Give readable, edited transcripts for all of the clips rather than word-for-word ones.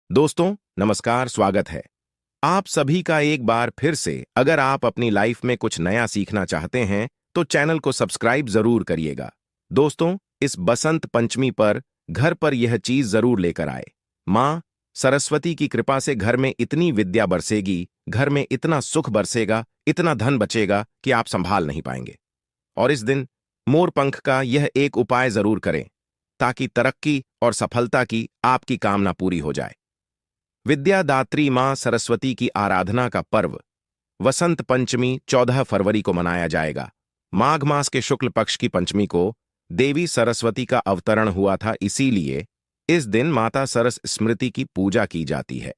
दोस्तों नमस्कार, स्वागत है आप सभी का एक बार फिर से। अगर आप अपनी लाइफ में कुछ नया सीखना चाहते हैं तो चैनल को सब्सक्राइब जरूर करिएगा। दोस्तों, इस बसंत पंचमी पर घर पर यह चीज जरूर लेकर आए। माँ सरस्वती की कृपा से घर में इतनी विद्या बरसेगी, घर में इतना सुख बरसेगा, इतना धन बचेगा कि आप संभाल नहीं पाएंगे। और इस दिन मोर पंख का यह एक उपाय जरूर करें ताकि तरक्की और सफलता की आपकी कामना पूरी हो जाए। विद्यादात्री मां सरस्वती की आराधना का पर्व वसंत पंचमी 14 फरवरी को मनाया जाएगा। माघ मास के शुक्ल पक्ष की पंचमी को देवी सरस्वती का अवतरण हुआ था, इसीलिए इस दिन माता सरस स्मृति की पूजा की जाती है।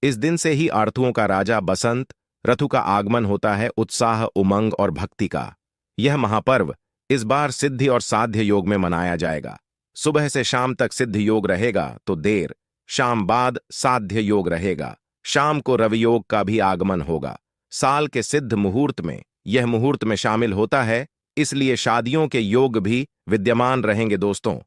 इस दिन से ही आरतुओं का राजा बसंत ऋतु का आगमन होता है, उत्साह, उमंग और भक्ति का। यह महापर्व इस बार सिद्धि और साध्य योग में मनाया जाएगा। सुबह से शाम तक सिद्ध योग रहेगा तो देर शाम बाद साध्य योग रहेगा। शाम को रवि योग का भी आगमन होगा। साल के सिद्ध मुहूर्त में यह मुहूर्त में शामिल होता है, इसलिए शादियों के योग भी विद्यमान रहेंगे। दोस्तों,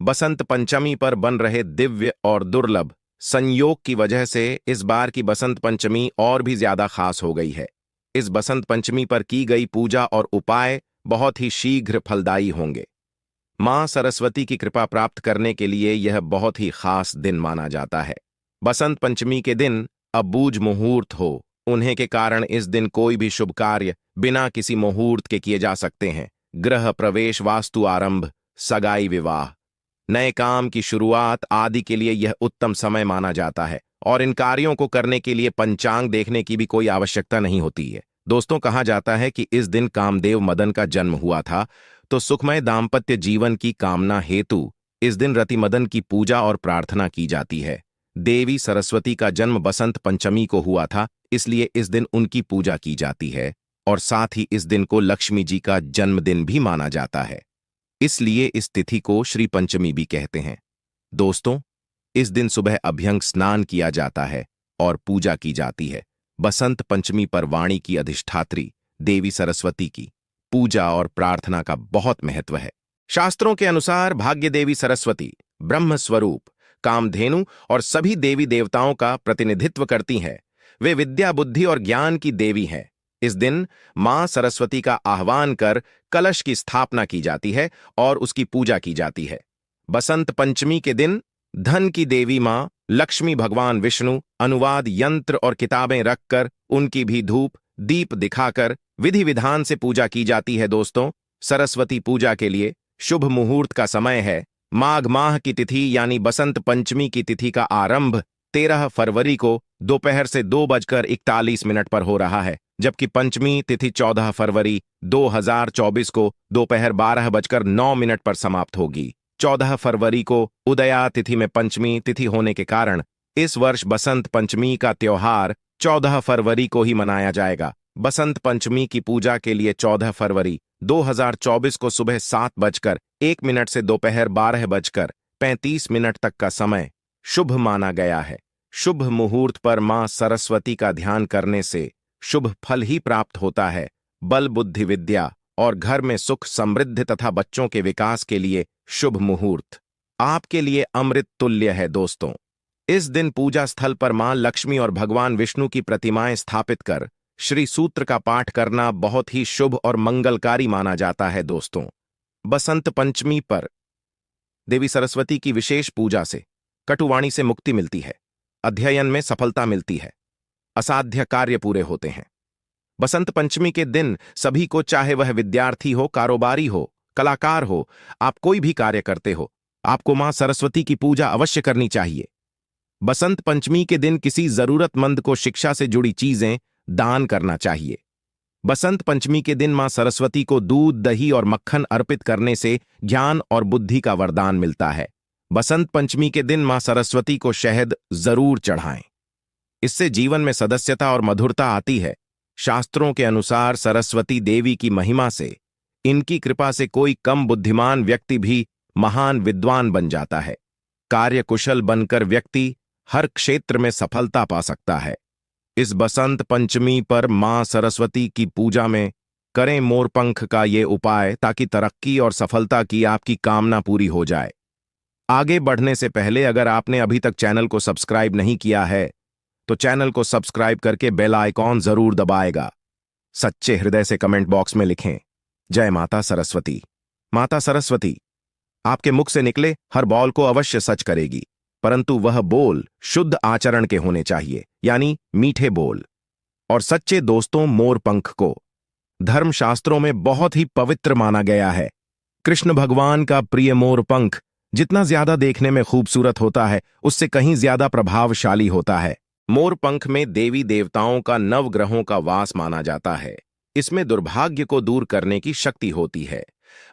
बसंत पंचमी पर बन रहे दिव्य और दुर्लभ संयोग की वजह से इस बार की बसंत पंचमी और भी ज्यादा खास हो गई है। इस बसंत पंचमी पर की गई पूजा और उपाय बहुत ही शीघ्र फलदायी होंगे। मां सरस्वती की कृपा प्राप्त करने के लिए यह बहुत ही खास दिन माना जाता है। बसंत पंचमी के दिन अबूझ मुहूर्त हो उन्हें के कारण इस दिन कोई भी शुभ कार्य बिना किसी मुहूर्त के किए जा सकते हैं। गृह प्रवेश, वास्तु आरंभ, सगाई, विवाह, नए काम की शुरुआत आदि के लिए यह उत्तम समय माना जाता है और इन कार्यों को करने के लिए पंचांग देखने की भी कोई आवश्यकता नहीं होती है। दोस्तों, कहा जाता है कि इस दिन कामदेव मदन का जन्म हुआ था, तो सुखमय दाम्पत्य जीवन की कामना हेतु इस दिन रति मदन की पूजा और प्रार्थना की जाती है। देवी सरस्वती का जन्म बसंत पंचमी को हुआ था, इसलिए इस दिन उनकी पूजा की जाती है और साथ ही इस दिन को लक्ष्मी जी का जन्मदिन भी माना जाता है, इसलिए इस तिथि को श्री पंचमी भी कहते हैं। दोस्तों, इस दिन सुबह अभ्यंग स्नान किया जाता है और पूजा की जाती है। बसंत पंचमी पर वाणी की अधिष्ठात्री देवी सरस्वती की पूजा और प्रार्थना का बहुत महत्व है। शास्त्रों के अनुसार भाग्य देवी सरस्वती ब्रह्म स्वरूप, कामधेनु और सभी देवी देवताओं का प्रतिनिधित्व करती हैं। वे विद्या, बुद्धि और ज्ञान की देवी हैं। इस दिन मां सरस्वती का आह्वान कर कलश की स्थापना की जाती है और उसकी पूजा की जाती है। बसंत पंचमी के दिन धन की देवी मां लक्ष्मी भगवान विष्णु अनुवाद यंत्र और किताबें रखकर उनकी भी धूप दीप दिखाकर विधि विधान से पूजा की जाती है। दोस्तों, सरस्वती पूजा के लिए शुभ मुहूर्त का समय है माघ माह की तिथि यानी बसंत पंचमी की तिथि का आरंभ 13 फरवरी को दोपहर से 2:41 पर हो रहा है, जबकि पंचमी तिथि 14 फरवरी 2024 को दोपहर 12:09 पर समाप्त होगी। 14 फरवरी को उदया तिथि में पंचमी तिथि होने के कारण इस वर्ष बसंत पंचमी का त्योहार 14 फरवरी को ही मनाया जाएगा। बसंत पंचमी की पूजा के लिए 14 फरवरी 2024 को सुबह 7:01 से दोपहर 12:35 तक का समय शुभ माना गया है। शुभ मुहूर्त पर मां सरस्वती का ध्यान करने से शुभ फल ही प्राप्त होता है। बल, बुद्धि, विद्या और घर में सुख, समृद्धि तथा बच्चों के विकास के लिए शुभ मुहूर्त आपके लिए अमृत तुल्य है। दोस्तों, इस दिन पूजा स्थल पर मां लक्ष्मी और भगवान विष्णु की प्रतिमाएं स्थापित कर श्री सूत्र का पाठ करना बहुत ही शुभ और मंगलकारी माना जाता है। दोस्तों, बसंत पंचमी पर देवी सरस्वती की विशेष पूजा से कटुवाणी से मुक्ति मिलती है, अध्ययन में सफलता मिलती है, असाध्य कार्य पूरे होते हैं। बसंत पंचमी के दिन सभी को, चाहे वह विद्यार्थी हो, कारोबारी हो, कलाकार हो, आप कोई भी कार्य करते हो, आपको मां सरस्वती की पूजा अवश्य करनी चाहिए। बसंत पंचमी के दिन किसी जरूरतमंद को शिक्षा से जुड़ी चीजें दान करना चाहिए। बसंत पंचमी के दिन मां सरस्वती को दूध, दही और मक्खन अर्पित करने से ज्ञान और बुद्धि का वरदान मिलता है। बसंत पंचमी के दिन मां सरस्वती को शहद जरूर चढ़ाएं, इससे जीवन में सदस्यता और मधुरता आती है। शास्त्रों के अनुसार सरस्वती देवी की महिमा से, इनकी कृपा से कोई कम बुद्धिमान व्यक्ति भी महान विद्वान बन जाता है। कार्यकुशल बनकर व्यक्ति हर क्षेत्र में सफलता पा सकता है। इस बसंत पंचमी पर मां सरस्वती की पूजा में करें मोरपंख का ये उपाय ताकि तरक्की और सफलता की आपकी कामना पूरी हो जाए। आगे बढ़ने से पहले अगर आपने अभी तक चैनल को सब्सक्राइब नहीं किया है तो चैनल को सब्सक्राइब करके बेल आइकॉन जरूर दबाएगा। सच्चे हृदय से कमेंट बॉक्स में लिखें, जय माता सरस्वती। माता सरस्वती आपके मुख से निकले हर बॉल को अवश्य सच करेगी, परंतु वह बोल शुद्ध आचरण के होने चाहिए, यानी मीठे बोल। और सच्चे दोस्तों, मोरपंख को धर्मशास्त्रों में बहुत ही पवित्र माना गया है। कृष्ण भगवान का प्रिय मोरपंख जितना ज्यादा देखने में खूबसूरत होता है, उससे कहीं ज्यादा प्रभावशाली होता है। मोरपंख में देवी देवताओं का नवग्रहों का वास माना जाता है। इसमें दुर्भाग्य को दूर करने की शक्ति होती है।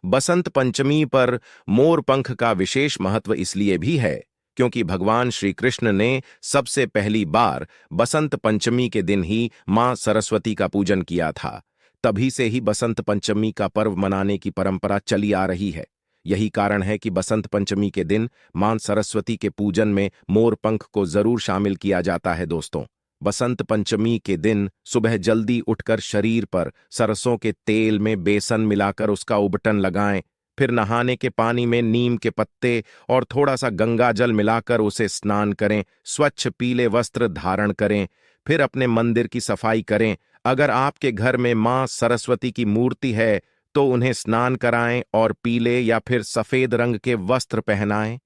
बसंत पंचमी पर मोरपंख का विशेष महत्व इसलिए भी है क्योंकि भगवान श्री कृष्ण ने सबसे पहली बार बसंत पंचमी के दिन ही मां सरस्वती का पूजन किया था। तभी से ही बसंत पंचमी का पर्व मनाने की परंपरा चली आ रही है। यही कारण है कि बसंत पंचमी के दिन मां सरस्वती के पूजन में मोरपंख को जरूर शामिल किया जाता है। दोस्तों, बसंत पंचमी के दिन सुबह जल्दी उठकर शरीर पर सरसों के तेल में बेसन मिलाकर उसका उबटन लगाएं। फिर नहाने के पानी में नीम के पत्ते और थोड़ा सा गंगा जल मिलाकर उसे स्नान करें। स्वच्छ पीले वस्त्र धारण करें। फिर अपने मंदिर की सफाई करें। अगर आपके घर में मां सरस्वती की मूर्ति है तो उन्हें स्नान कराएं और पीले या फिर सफेद रंग के वस्त्र पहनाएं।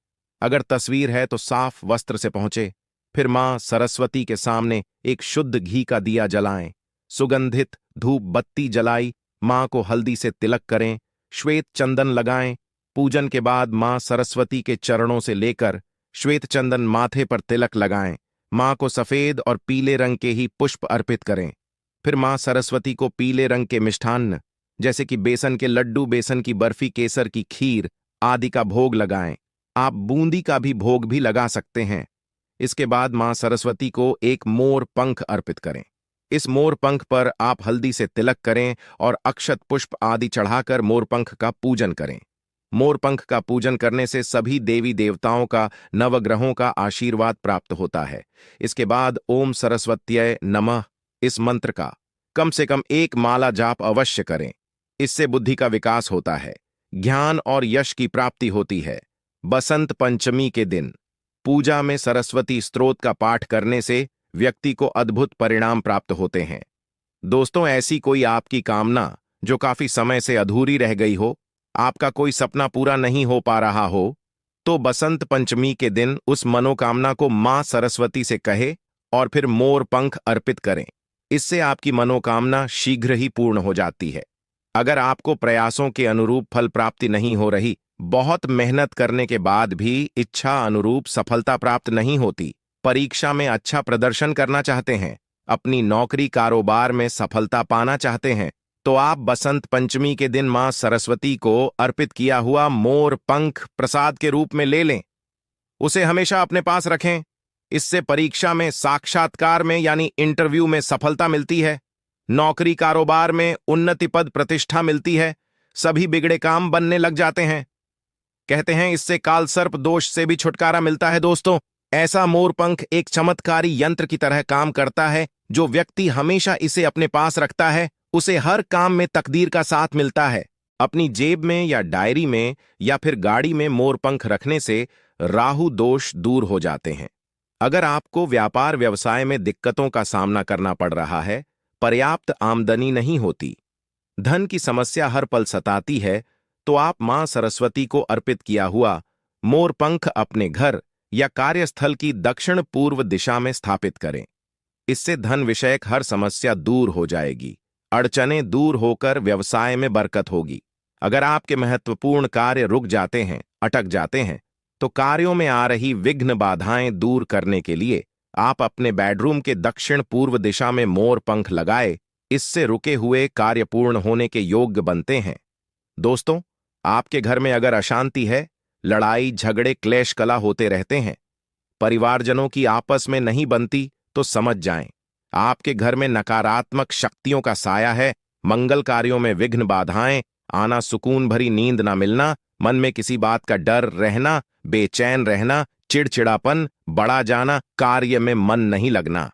अगर तस्वीर है तो साफ वस्त्र से पहुंचे। फिर मां सरस्वती के सामने एक शुद्ध घी का दिया जलाएं। सुगंधित धूप बत्ती जलाई, मां को हल्दी से तिलक करें। श्वेत चंदन लगाएं। पूजन के बाद मां सरस्वती के चरणों से लेकर श्वेत चंदन माथे पर तिलक लगाएं। मां को सफेद और पीले रंग के ही पुष्प अर्पित करें। फिर मां सरस्वती को पीले रंग के मिष्ठान्न जैसे कि बेसन के लड्डू, बेसन की बर्फी, केसर की खीर आदि का भोग लगाएं। आप बूंदी का भी भोग भी लगा सकते हैं। इसके बाद मां सरस्वती को एक मोर पंख अर्पित करें। इस मोर पंख पर आप हल्दी से तिलक करें और अक्षत पुष्प आदि चढ़ाकर मोरपंख का पूजन करें। मोरपंख का पूजन करने से सभी देवी देवताओं का, नवग्रहों का आशीर्वाद प्राप्त होता है। इसके बाद ओम सरस्वत्यय नमः इस मंत्र का कम से कम एक माला जाप अवश्य करें। इससे बुद्धि का विकास होता है, ज्ञान और यश की प्राप्ति होती है। बसंत पंचमी के दिन पूजा में सरस्वती स्तोत्र का पाठ करने से व्यक्ति को अद्भुत परिणाम प्राप्त होते हैं। दोस्तों, ऐसी कोई आपकी कामना जो काफी समय से अधूरी रह गई हो, आपका कोई सपना पूरा नहीं हो पा रहा हो, तो बसंत पंचमी के दिन उस मनोकामना को मां सरस्वती से कहे और फिर मोर पंख अर्पित करें। इससे आपकी मनोकामना शीघ्र ही पूर्ण हो जाती है। अगर आपको प्रयासों के अनुरूप फल प्राप्ति नहीं हो रही, बहुत मेहनत करने के बाद भी इच्छा अनुरूप सफलता प्राप्त नहीं होती, परीक्षा में अच्छा प्रदर्शन करना चाहते हैं, अपनी नौकरी कारोबार में सफलता पाना चाहते हैं, तो आप बसंत पंचमी के दिन मां सरस्वती को अर्पित किया हुआ मोर पंख प्रसाद के रूप में ले लें। उसे हमेशा अपने पास रखें। इससे परीक्षा में, साक्षात्कार में यानी इंटरव्यू में सफलता मिलती है, नौकरी कारोबार में उन्नति, पद प्रतिष्ठा मिलती है, सभी बिगड़े काम बनने लग जाते हैं। कहते हैं इससे कालसर्प दोष से भी छुटकारा मिलता है। दोस्तों, ऐसा मोरपंख एक चमत्कारी यंत्र की तरह काम करता है। जो व्यक्ति हमेशा इसे अपने पास रखता है, उसे हर काम में तकदीर का साथ मिलता है। अपनी जेब में या डायरी में या फिर गाड़ी में मोरपंख रखने से राहु दोष दूर हो जाते हैं। अगर आपको व्यापार व्यवसाय में दिक्कतों का सामना करना पड़ रहा है, पर्याप्त आमदनी नहीं होती, धन की समस्या हर पल सताती है, तो आप मां सरस्वती को अर्पित किया हुआ मोरपंख अपने घर या कार्यस्थल की दक्षिण पूर्व दिशा में स्थापित करें। इससे धन विषयक हर समस्या दूर हो जाएगी, अड़चनें दूर होकर व्यवसाय में बरकत होगी। अगर आपके महत्वपूर्ण कार्य रुक जाते हैं, अटक जाते हैं, तो कार्यों में आ रही विघ्न बाधाएं दूर करने के लिए आप अपने बेडरूम के दक्षिण पूर्व दिशा में मोर पंख लगाए। इससे रुके हुए कार्य पूर्ण होने के योग्य बनते हैं। दोस्तों, आपके घर में अगर अशांति है, लड़ाई झगड़े क्लेश कला होते रहते हैं, परिवारजनों की आपस में नहीं बनती, तो समझ जाएं आपके घर में नकारात्मक शक्तियों का साया है। मंगल कार्यों में विघ्न बाधाएं आना, सुकून भरी नींद ना मिलना, मन में किसी बात का डर रहना, बेचैन रहना, चिड़चिड़ापन बढ़ा जाना, कार्य में मन नहीं लगना,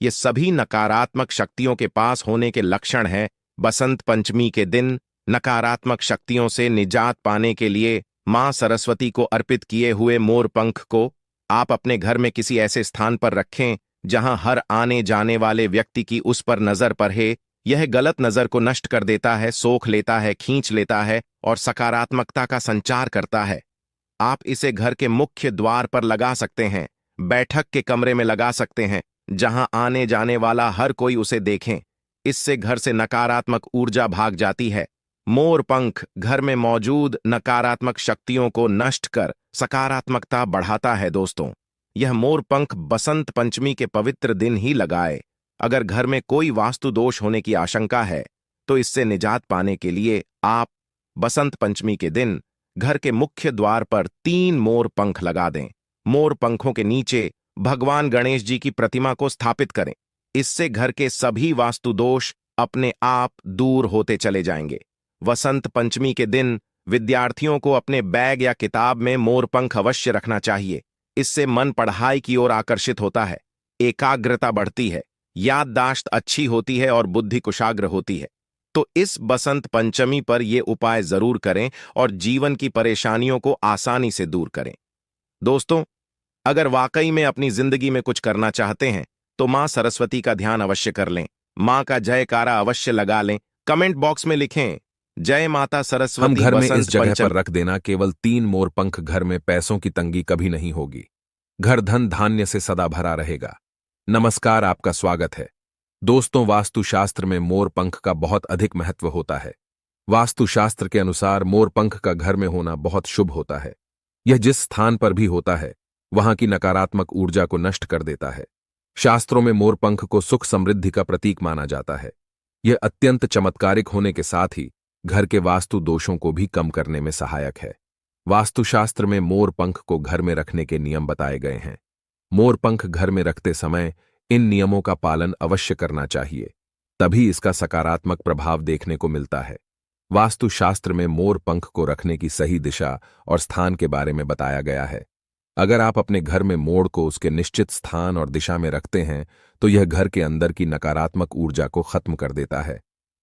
ये सभी नकारात्मक शक्तियों के पास होने के लक्षण हैं। बसंत पंचमी के दिन नकारात्मक शक्तियों से निजात पाने के लिए मां सरस्वती को अर्पित किए हुए मोर पंख को आप अपने घर में किसी ऐसे स्थान पर रखें जहां हर आने जाने वाले व्यक्ति की उस पर नजर पड़े। यह गलत नजर को नष्ट कर देता है, सोख लेता है, खींच लेता है और सकारात्मकता का संचार करता है। आप इसे घर के मुख्य द्वार पर लगा सकते हैं, बैठक के कमरे में लगा सकते हैं, जहां आने जाने वाला हर कोई उसे देखें। इससे घर से नकारात्मक ऊर्जा भाग जाती है। मोर पंख घर में मौजूद नकारात्मक शक्तियों को नष्ट कर सकारात्मकता बढ़ाता है। दोस्तों, यह मोर पंख बसंत पंचमी के पवित्र दिन ही लगाए। अगर घर में कोई वास्तु दोष होने की आशंका है तो इससे निजात पाने के लिए आप बसंत पंचमी के दिन घर के मुख्य द्वार पर 3 मोर पंख लगा दें। मोर पंखों के नीचे भगवान गणेश जी की प्रतिमा को स्थापित करें। इससे घर के सभी वास्तु दोष अपने आप दूर होते चले जाएंगे। वसंत पंचमी के दिन विद्यार्थियों को अपने बैग या किताब में मोर पंख अवश्य रखना चाहिए। इससे मन पढ़ाई की ओर आकर्षित होता है, एकाग्रता बढ़ती है, याददाश्त अच्छी होती है और बुद्धि कुशाग्र होती है। तो इस बसंत पंचमी पर ये उपाय जरूर करें और जीवन की परेशानियों को आसानी से दूर करें। दोस्तों, अगर वाकई में अपनी जिंदगी में कुछ करना चाहते हैं तो मां सरस्वती का ध्यान अवश्य कर लें। मां का जयकारा अवश्य लगा लें। कमेंट बॉक्स में लिखें, जय माता सरस्वती। हम घर में इस बसंत जगह पंचमी पर रख देना। केवल 3 मोर पंख, घर में पैसों की तंगी कभी नहीं होगी। घर धन धान्य से सदा भरा रहेगा। नमस्कार, आपका स्वागत है। दोस्तों, वास्तुशास्त्र में मोर पंख का बहुत अधिक महत्व होता है। वास्तुशास्त्र के अनुसार मोर पंख का घर में होना बहुत शुभ होता है। यह जिस स्थान पर भी होता है वहां की नकारात्मक ऊर्जा को नष्ट कर देता है। शास्त्रों में मोर पंख को सुख समृद्धि का प्रतीक माना जाता है। यह अत्यंत चमत्कारिक होने के साथ ही घर के वास्तु दोषों को भी कम करने में सहायक है। वास्तुशास्त्र में मोर पंख को घर में रखने के नियम बताए गए हैं। मोर पंख घर में रखते समय इन नियमों का पालन अवश्य करना चाहिए, तभी इसका सकारात्मक प्रभाव देखने को मिलता है। वास्तुशास्त्र में मोर पंख को रखने की सही दिशा और स्थान के बारे में बताया गया है। अगर आप अपने घर में मोड़ को उसके निश्चित स्थान और दिशा में रखते हैं तो यह घर के अंदर की नकारात्मक ऊर्जा को खत्म कर देता है।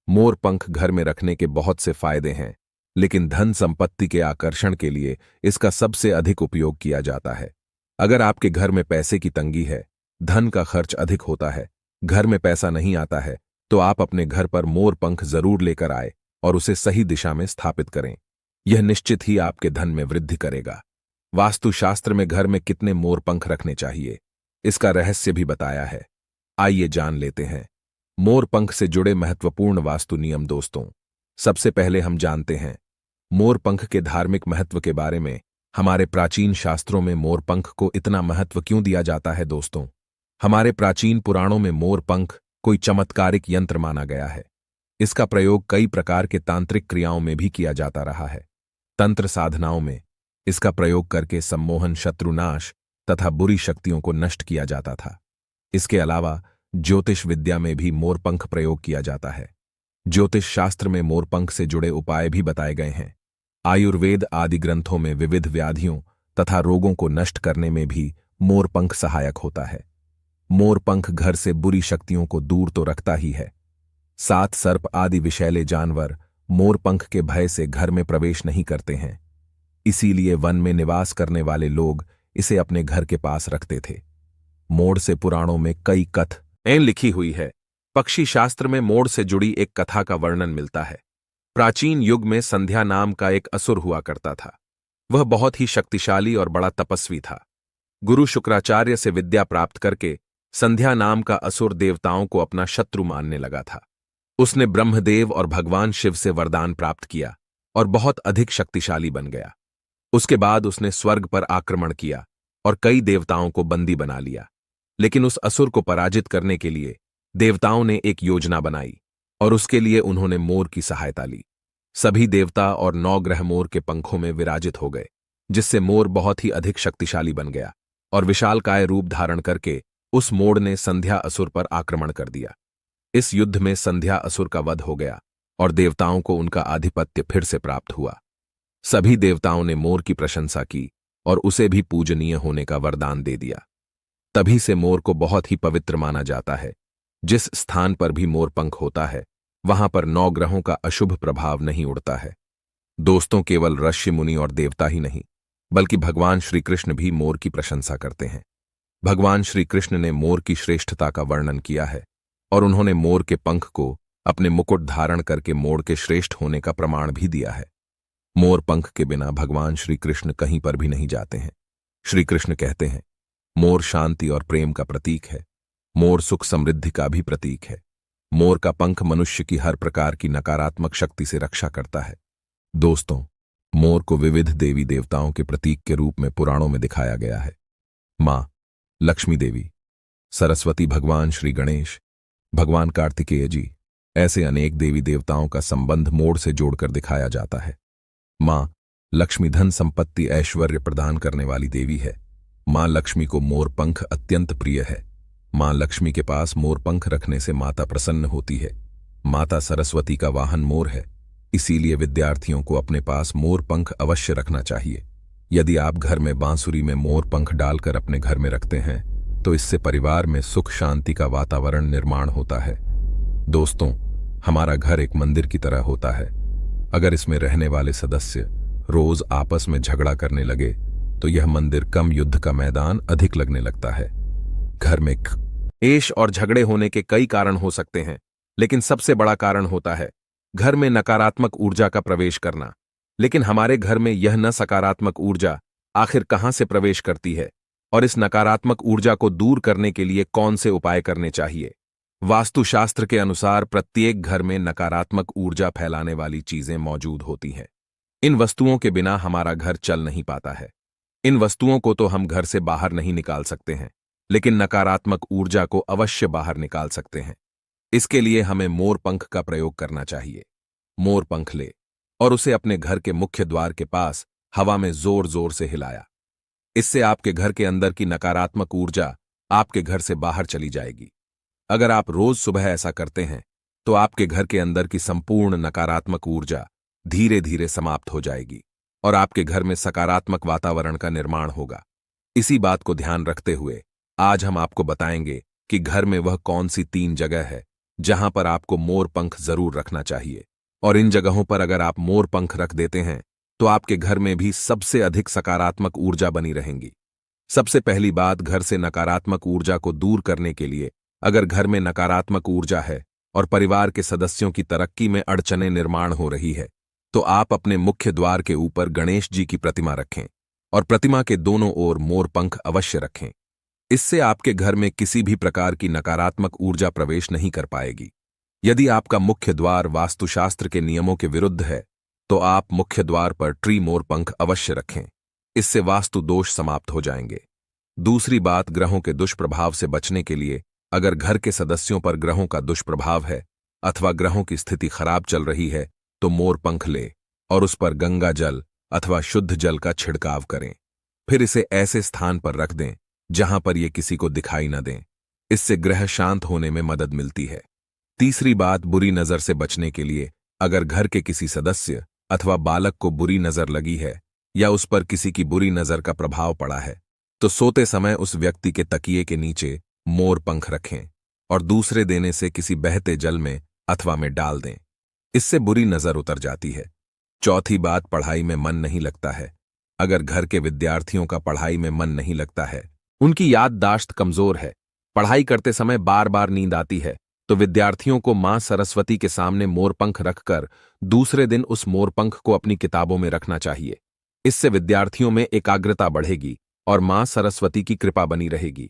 मोर पंख घर में रखने के बहुत से फायदे हैं, लेकिन धन संपत्ति के आकर्षण के लिए इसका सबसे अधिक उपयोग किया जाता है। अगर आपके घर में पैसे की तंगी है, धन का खर्च अधिक होता है, घर में पैसा नहीं आता है, तो आप अपने घर पर मोर पंख जरूर लेकर आए और उसे सही दिशा में स्थापित करें। यह निश्चित ही आपके धन में वृद्धि करेगा। वास्तुशास्त्र में घर में कितने मोर पंख रखने चाहिए, इसका रहस्य भी बताया है। आइए जान लेते हैं मोर पंख से जुड़े महत्वपूर्ण वास्तु नियम। दोस्तों, सबसे पहले हम जानते हैं मोर पंख के धार्मिक महत्व के बारे में। हमारे प्राचीन शास्त्रों में मोर पंख को इतना महत्व क्यों दिया जाता है? दोस्तों, हमारे प्राचीन पुराणों में मोर पंख कोई चमत्कारिक यंत्र माना गया है। इसका प्रयोग कई प्रकार के तांत्रिक क्रियाओं में भी किया जाता रहा है। तंत्र साधनाओं में इसका प्रयोग करके सम्मोहन, शत्रुनाश तथा बुरी शक्तियों को नष्ट किया जाता था। इसके अलावा ज्योतिष विद्या में भी मोर पंख प्रयोग किया जाता है। ज्योतिष शास्त्र में मोर पंख से जुड़े उपाय भी बताए गए हैं। आयुर्वेद आदि ग्रंथों में विविध व्याधियों तथा रोगों को नष्ट करने में भी मोर पंख सहायक होता है। मोर पंख घर से बुरी शक्तियों को दूर तो रखता ही है, साथ सर्प आदि विषैले जानवर मोर पंख के भय से घर में प्रवेश नहीं करते हैं। इसीलिए वन में निवास करने वाले लोग इसे अपने घर के पास रखते थे। मोर से पुराणों में कई कथाएं लिखी हुई है। पक्षी शास्त्र में मोर से जुड़ी एक कथा का वर्णन मिलता है। प्राचीन युग में संध्या नाम का एक असुर हुआ करता था। वह बहुत ही शक्तिशाली और बड़ा तपस्वी था। गुरु शुक्राचार्य से विद्या प्राप्त करके संध्या नाम का असुर देवताओं को अपना शत्रु मानने लगा था। उसने ब्रह्मदेव और भगवान शिव से वरदान प्राप्त किया और बहुत अधिक शक्तिशाली बन गया। उसके बाद उसने स्वर्ग पर आक्रमण किया और कई देवताओं को बंदी बना लिया। लेकिन उस असुर को पराजित करने के लिए देवताओं ने एक योजना बनाई और उसके लिए उन्होंने मोर की सहायता ली। सभी देवता और 9 ग्रह मोर के पंखों में विराजित हो गए, जिससे मोर बहुत ही अधिक शक्तिशाली बन गया और विशालकाय रूप धारण करके उस मोर ने संध्या असुर पर आक्रमण कर दिया। इस युद्ध में संध्या असुर का वध हो गया और देवताओं को उनका आधिपत्य फिर से प्राप्त हुआ। सभी देवताओं ने मोर की प्रशंसा की और उसे भी पूजनीय होने का वरदान दे दिया। तभी से मोर को बहुत ही पवित्र माना जाता है। जिस स्थान पर भी मोर पंख होता है वहां पर 9 ग्रहों का अशुभ प्रभाव नहीं उड़ता है। दोस्तों, केवल ऋषि मुनि और देवता ही नहीं, बल्कि भगवान श्री कृष्ण भी मोर की प्रशंसा करते हैं। भगवान श्री कृष्ण ने मोर की श्रेष्ठता का वर्णन किया है और उन्होंने मोर के पंख को अपने मुकुट धारण करके मोर के श्रेष्ठ होने का प्रमाण भी दिया है। मोर पंख के बिना भगवान श्री कृष्ण कहीं पर भी नहीं जाते हैं। श्री कृष्ण कहते हैं, मोर शांति और प्रेम का प्रतीक है। मोर सुख समृद्धि का भी प्रतीक है। मोर का पंख मनुष्य की हर प्रकार की नकारात्मक शक्ति से रक्षा करता है। दोस्तों, मोर को विविध देवी देवताओं के प्रतीक के रूप में पुराणों में दिखाया गया है। मां लक्ष्मी देवी, सरस्वती, भगवान श्री गणेश, भगवान कार्तिकेय जी, ऐसे अनेक देवी देवताओं का संबंध मोर से जोड़कर दिखाया जाता है। मां लक्ष्मी धन संपत्ति ऐश्वर्य प्रदान करने वाली देवी है। मां लक्ष्मी को मोर पंख अत्यंत प्रिय है। मां लक्ष्मी के पास मोर पंख रखने से माता प्रसन्न होती है। माता सरस्वती का वाहन मोर है, इसीलिए विद्यार्थियों को अपने पास मोर पंख अवश्य रखना चाहिए। यदि आप घर में बांसुरी में मोर पंख डालकर अपने घर में रखते हैं तो इससे परिवार में सुख शांति का वातावरण निर्माण होता है। दोस्तों, हमारा घर एक मंदिर की तरह होता है। अगर इसमें रहने वाले सदस्य रोज आपस में झगड़ा करने लगे तो यह मंदिर कम, युद्ध का मैदान अधिक लगने लगता है। घर में क्लेश और झगड़े होने के कई कारण हो सकते हैं, लेकिन सबसे बड़ा कारण होता है घर में नकारात्मक ऊर्जा का प्रवेश करना। लेकिन हमारे घर में यह न सकारात्मक ऊर्जा आखिर कहां से प्रवेश करती है और इस नकारात्मक ऊर्जा को दूर करने के लिए कौन से उपाय करने चाहिए? वास्तुशास्त्र के अनुसार प्रत्येक घर में नकारात्मक ऊर्जा फैलाने वाली चीजें मौजूद होती हैं। इन वस्तुओं के बिना हमारा घर चल नहीं पाता है। इन वस्तुओं को तो हम घर से बाहर नहीं निकाल सकते हैं, लेकिन नकारात्मक ऊर्जा को अवश्य बाहर निकाल सकते हैं। इसके लिए हमें मोर पंख का प्रयोग करना चाहिए। मोर पंख ले और उसे अपने घर के मुख्य द्वार के पास हवा में जोर जोर से हिलाया। इससे आपके घर के अंदर की नकारात्मक ऊर्जा आपके घर से बाहर चली जाएगी। अगर आप रोज सुबह ऐसा करते हैं तो आपके घर के अंदर की संपूर्ण नकारात्मक ऊर्जा धीरे धीरे समाप्त हो जाएगी और आपके घर में सकारात्मक वातावरण का निर्माण होगा। इसी बात को ध्यान रखते हुए आज हम आपको बताएंगे कि घर में वह कौन सी 3 जगह है जहां पर आपको मोर पंख जरूर रखना चाहिए, और इन जगहों पर अगर आप मोर पंख रख देते हैं तो आपके घर में भी सबसे अधिक सकारात्मक ऊर्जा बनी रहेंगी। सबसे पहली बात, घर से नकारात्मक ऊर्जा को दूर करने के लिए अगर घर में नकारात्मक ऊर्जा है और परिवार के सदस्यों की तरक्की में अड़चनें निर्माण हो रही है तो आप अपने मुख्य द्वार के ऊपर गणेश जी की प्रतिमा रखें और प्रतिमा के दोनों ओर मोर पंख अवश्य रखें। इससे आपके घर में किसी भी प्रकार की नकारात्मक ऊर्जा प्रवेश नहीं कर पाएगी। यदि आपका मुख्य द्वार वास्तुशास्त्र के नियमों के विरुद्ध है तो आप मुख्य द्वार पर ट्री मोर पंख अवश्य रखें। इससे वास्तु दोष समाप्त हो जाएंगे। दूसरी बात, ग्रहों के दुष्प्रभाव से बचने के लिए अगर घर के सदस्यों पर ग्रहों का दुष्प्रभाव है अथवा ग्रहों की स्थिति खराब चल रही है तो मोर पंख ले और उस पर गंगा जल अथवा शुद्ध जल का छिड़काव करें। फिर इसे ऐसे स्थान पर रख दें जहां पर यह किसी को दिखाई न दें। इससे ग्रह शांत होने में मदद मिलती है। तीसरी बात, बुरी नजर से बचने के लिए अगर घर के किसी सदस्य अथवा बालक को बुरी नजर लगी है या उस पर किसी की बुरी नजर का प्रभाव पड़ा है तो सोते समय उस व्यक्ति के तकिए के नीचे मोर पंख रखें और दूसरे देने से किसी बहते जल में अथवा में डाल दें। इससे बुरी नजर उतर जाती है। चौथी बात, पढ़ाई में मन नहीं लगता है। अगर घर के विद्यार्थियों का पढ़ाई में मन नहीं लगता है, उनकी याददाश्त कमजोर है, पढ़ाई करते समय बार बार नींद आती है, तो विद्यार्थियों को मां सरस्वती के सामने मोरपंख रखकर दूसरे दिन उस मोरपंख को अपनी किताबों में रखना चाहिए। इससे विद्यार्थियों में एकाग्रता बढ़ेगी और मां सरस्वती की कृपा बनी रहेगी।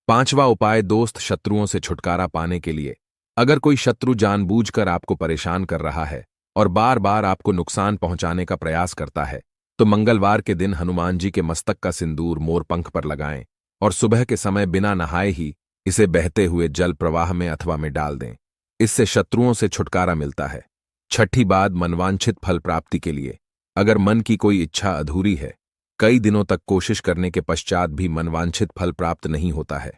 5वां उपाय, दोस्त शत्रुओं से छुटकारा पाने के लिए अगर कोई शत्रु जानबूझकर आपको परेशान कर रहा है और बार बार आपको नुकसान पहुंचाने का प्रयास करता है तो मंगलवार के दिन हनुमान जी के मस्तक का सिंदूर मोरपंख पर लगाएं और सुबह के समय बिना नहाए ही इसे बहते हुए जल प्रवाह में अथवा में डाल दें। इससे शत्रुओं से छुटकारा मिलता है। छठी बात, मनवांछित फल प्राप्ति के लिए अगर मन की कोई इच्छा अधूरी है, कई दिनों तक कोशिश करने के पश्चात भी मनवांछित फल प्राप्त नहीं होता है,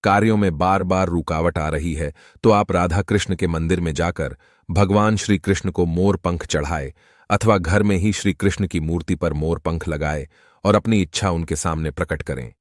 कार्यों में बार बार रुकावट आ रही है, तो आप राधा कृष्ण के मंदिर में जाकर भगवान श्री कृष्ण को मोर पंख चढ़ाए अथवा घर में ही श्री कृष्ण की मूर्ति पर मोर पंख लगाए और अपनी इच्छा उनके सामने प्रकट करें।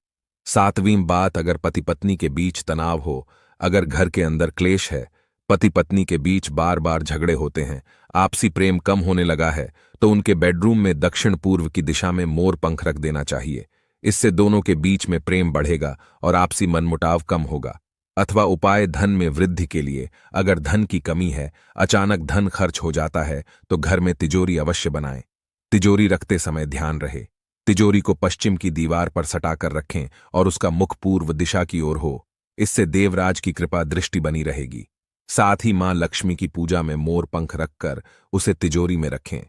7वीं बात, अगर पति पत्नी के बीच तनाव हो, अगर घर के अंदर क्लेश है, पति पत्नी के बीच बार बार झगड़े होते हैं आपसी प्रेम कम होने लगा है तो उनके बेडरूम में दक्षिण पूर्व की दिशा में मोर पंख रख देना चाहिए। इससे दोनों के बीच में प्रेम बढ़ेगा और आपसी मनमुटाव कम होगा। अथवा उपाय धन में वृद्धि के लिए, अगर धन की कमी है, अचानक धन खर्च हो जाता है तो घर में तिजोरी अवश्य बनाएं। तिजोरी रखते समय ध्यान रहे तिजोरी को पश्चिम की दीवार पर सटाकर रखें और उसका मुख पूर्व दिशा की ओर हो। इससे देवराज की कृपा दृष्टि बनी रहेगी। साथ ही मां लक्ष्मी की पूजा में मोर पंख रखकर उसे तिजोरी में रखें।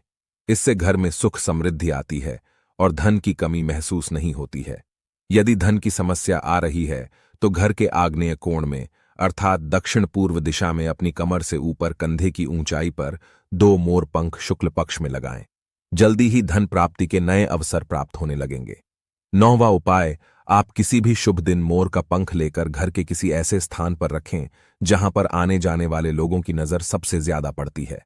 इससे घर में सुख समृद्धि आती है और धन की कमी महसूस नहीं होती है। यदि धन की समस्या आ रही है तो घर के आग्नेय कोण में अर्थात दक्षिण पूर्व दिशा में अपनी कमर से ऊपर कंधे की ऊंचाई पर 2 मोर पंख शुक्ल पक्ष में लगाएं। जल्दी ही धन प्राप्ति के नए अवसर प्राप्त होने लगेंगे। 9वां उपाय, आप किसी भी शुभ दिन मोर का पंख लेकर घर के किसी ऐसे स्थान पर रखें जहां पर आने जाने वाले लोगों की नजर सबसे ज्यादा पड़ती है।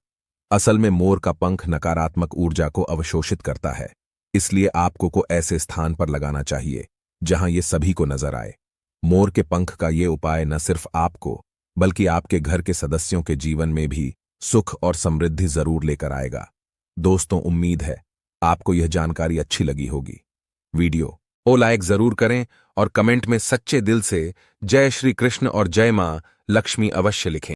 असल में मोर का पंख नकारात्मक ऊर्जा को अवशोषित करता है, इसलिए आपको को ऐसे स्थान पर लगाना चाहिए जहां ये सभी को नजर आए। मोर के पंख का ये उपाय न सिर्फ आपको बल्कि आपके घर के सदस्यों के जीवन में भी सुख और समृद्धि जरूर लेकर आएगा। दोस्तों, उम्मीद है आपको यह जानकारी अच्छी लगी होगी। वीडियो को लाइक जरूर करें और कमेंट में सच्चे दिल से जय श्री कृष्ण और जय मां लक्ष्मी अवश्य लिखें।